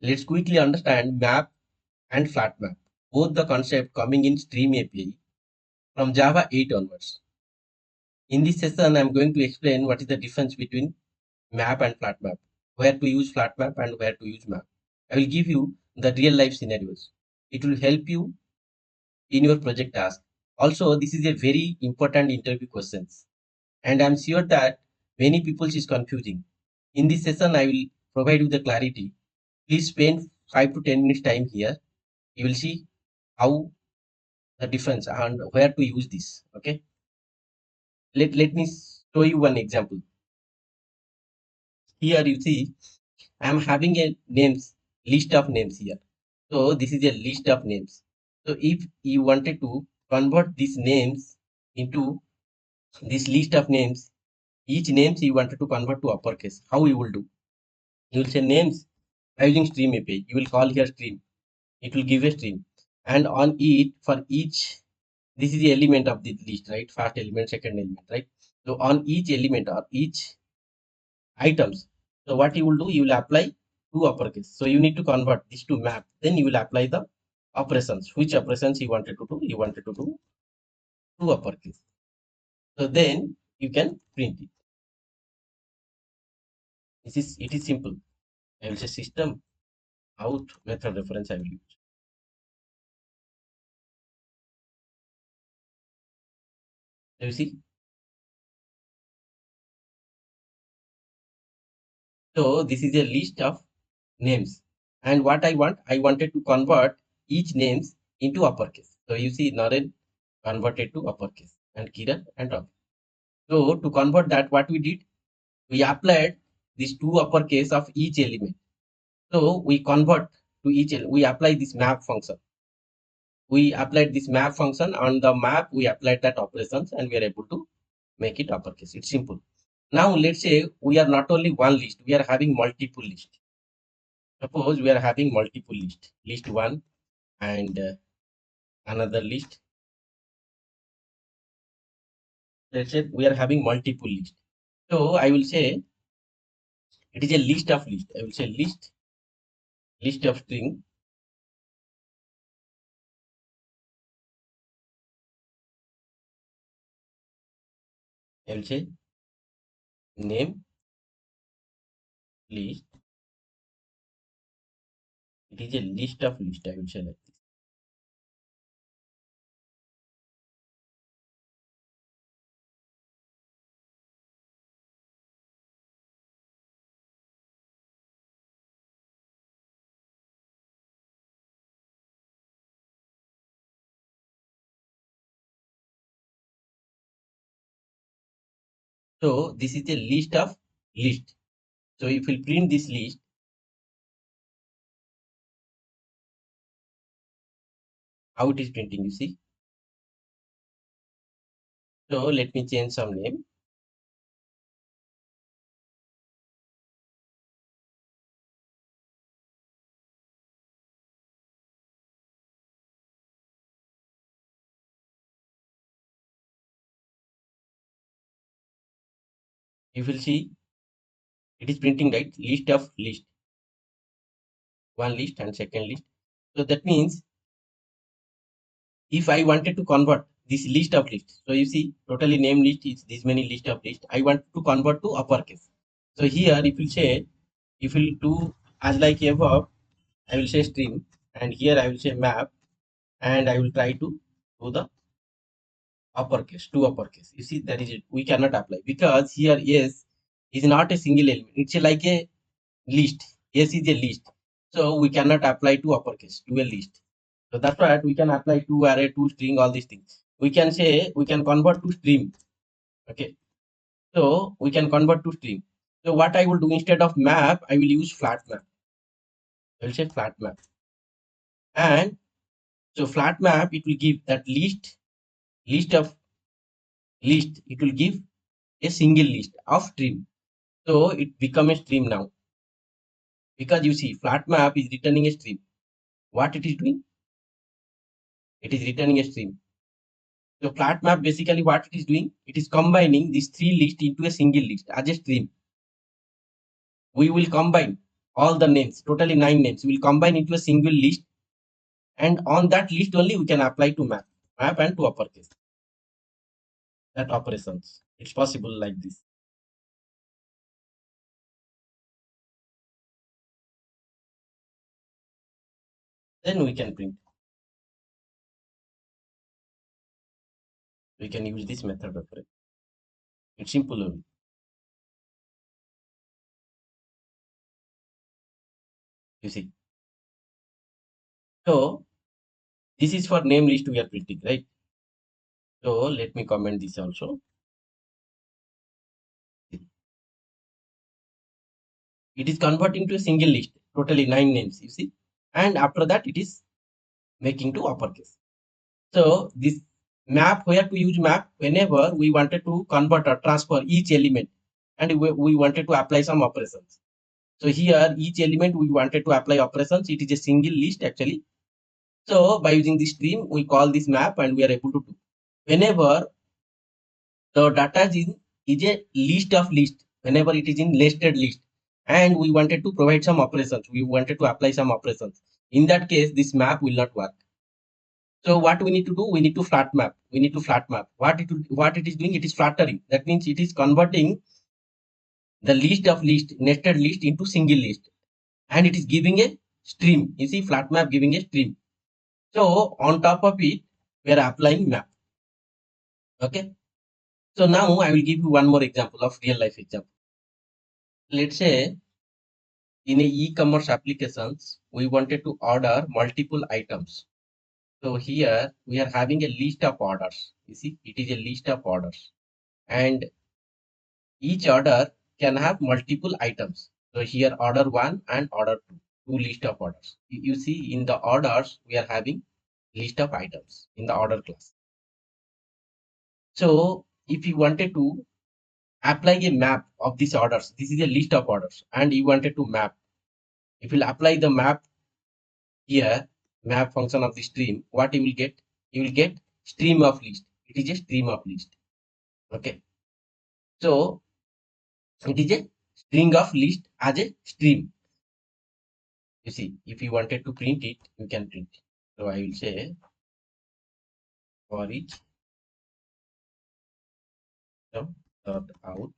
Let's quickly understand map and flatMap, both the concept coming in Stream API from Java 8 onwards. In this session, I'm going to explain what is the difference between map and flatMap, where to use flatMap and where to use map. I will give you the real life scenarios. It will help you in your project task. Also, this is a very important interview questions, and I'm sure that many people is confusing. In this session, I will provide you the clarity. Please spend 5 to 10 minutes time here. You will see how the difference and where to use this. Okay, let me show you one example. Here you see I'm having a names list of names here. So this is a list of names. So if you wanted to convert these names into this list of names, each names you wanted to convert to uppercase, how you will do? You will say names by using stream API. You will call here stream, it will give a stream, and on it for each, this is the element of the list, right? First element, second element, right? So on each element or each items, so what you will do, you will apply to uppercase. So you need to convert this to map, then you will apply the operations, which operations you wanted to do, to uppercase. So then you can print it. It is simple. I will say system out method reference I will use. So you see, so this is a list of names, and what I wanted to convert each names into uppercase. So you see Naren converted to uppercase and Kiran and Ravi. So to convert that, what we did, we applied these two uppercase of each element. So we convert to each, we apply this map function. We applied this map function on the map, we applied that operations, and we are able to make it uppercase. It's simple. Now let's say we are not only one list, we are having multiple list. Suppose we are having multiple list one and another list. Let's say we are having multiple list. So I will say it is a list of list. I will say list of string. I will say name list. It is a list of list. I will say like this. So this is a list of list. So if we print this list, how it is printing, you see. So let me change some name. You will see it is printing, right? List of list, one list and second list. So that means if I wanted to convert this list of lists, so you see totally name list is this many list of list. I want to convert to uppercase. So here if you say, if you do as like above, I will say stream, and here I will say map, and I will try to do the uppercase to uppercase. You see that is it. We cannot apply because here yes is not a single element. It's like a list. Yes is a list. So we cannot apply to uppercase to a list. So that's why we can apply to array, to string, all these things. We can say we can convert to stream. Okay. So we can convert to stream. So what I will do, instead of map, I will use flatMap. I will say flatMap. And so flatMap, it will give that list of list. It will give a single list of stream. So it become a stream now. Because you see, flatMap is returning a stream. What it is doing? It is returning a stream. So flatMap basically what it is doing? It is combining these three lists into a single list as a stream. We will combine all the names, totally 9 names, will combine into a single list, and on that list only we can apply to map and to uppercase. That operations. It's possible like this. Then we can print. We can use this method of print. It's simple only. You see. So this is for name list we are printing, right? So let me comment this also. It is converting to a single list, totally 9 names, you see. And after that, it is making to uppercase. So this map, where to use map? Whenever we wanted to convert or transfer each element, and we wanted to apply some operations. So here, each element we wanted to apply operations. It is a single list actually. So by using this stream, we call this map, and we are able to do. Whenever the data is a list of list, whenever it is in nested list, and we wanted to provide some operations, we wanted to apply some operations, in that case this map will not work. So what we need to do, we need to flat map. What it is doing, it is flattering. That means it is converting the list of list, nested list, into single list, and it is giving a stream. You see, flat map giving a stream. So on top of it, we are applying map. Okay. So now I will give you one more example of real life example. Let's say in a e-commerce applications, we wanted to order multiple items. So here we are having a list of orders. You see, it is a list of orders, and each order can have multiple items. So here order 1 and order 2, two list of orders. You see, in the orders we are having list of items in the order class. So if you wanted to apply a map of these orders, this is a list of orders, and you wanted to map. If you apply the map here, map function of the stream, what you will get? You will get stream of list. It is a stream of list. Okay. So it is a string of list as a stream. You see, if you wanted to print it, you can print it. So I will say for each dot out.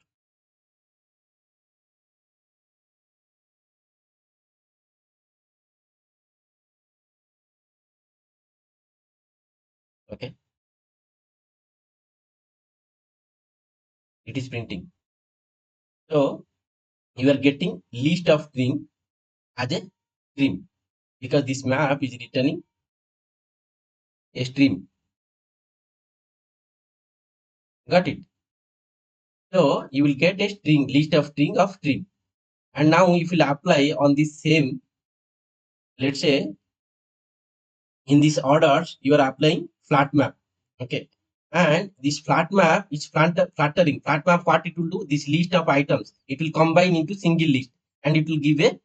Okay. It is printing. So you are getting list of string as a stream, because this map is returning a stream. Got it? So you will get a string, list of stream. And now if you apply on this same, let's say in these orders, you are applying flat map. Okay. And this flat map is flattering. Flat map, what it will do? This list of items, it will combine into single list, and it will give a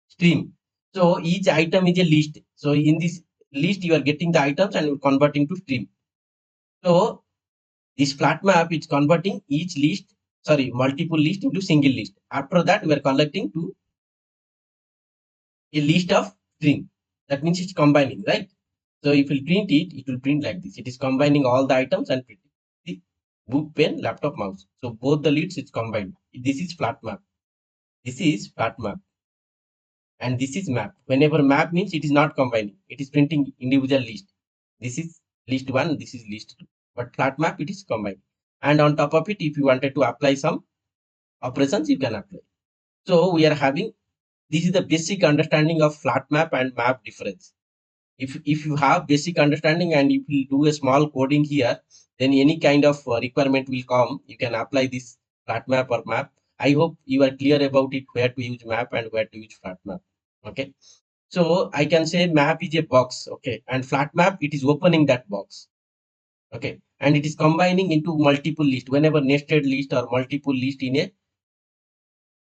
stream. So each item is a list. So in this list, you are getting the items and you are converting to stream. So this flat map is converting each list, multiple list into single list. After that, we are collecting to a list of string. That means it's combining, right? So if you print it, it will print like this. It is combining all the items and printing. See, book, pen, laptop, mouse. So both the lists is combined. This is flat map. This is flat map. And this is map. Whenever map means it is not combining. It is printing individual list. This is list 1, this is list 2. But flat map, it is combined. And on top of it, if you wanted to apply some operations, you can apply. So we are having, this is the basic understanding of flat map and map difference. If you have basic understanding and if you do a small coding here, then any kind of requirement will come, you can apply this flat map or map. I hope you are clear about it, where to use map and where to use flat map. Okay. So I can say map is a box. Okay. And flat map, it is opening that box. Okay. And it is combining into multiple list. Whenever nested list or multiple list in a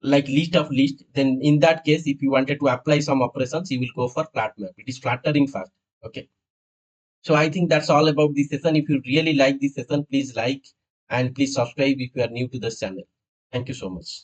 like list of list, then in that case, if you wanted to apply some operations, you will go for flat map. It is flattering fast. Okay. So I think that's all about this session. If you really like this session, please like and please subscribe if you are new to this channel. Thank you so much.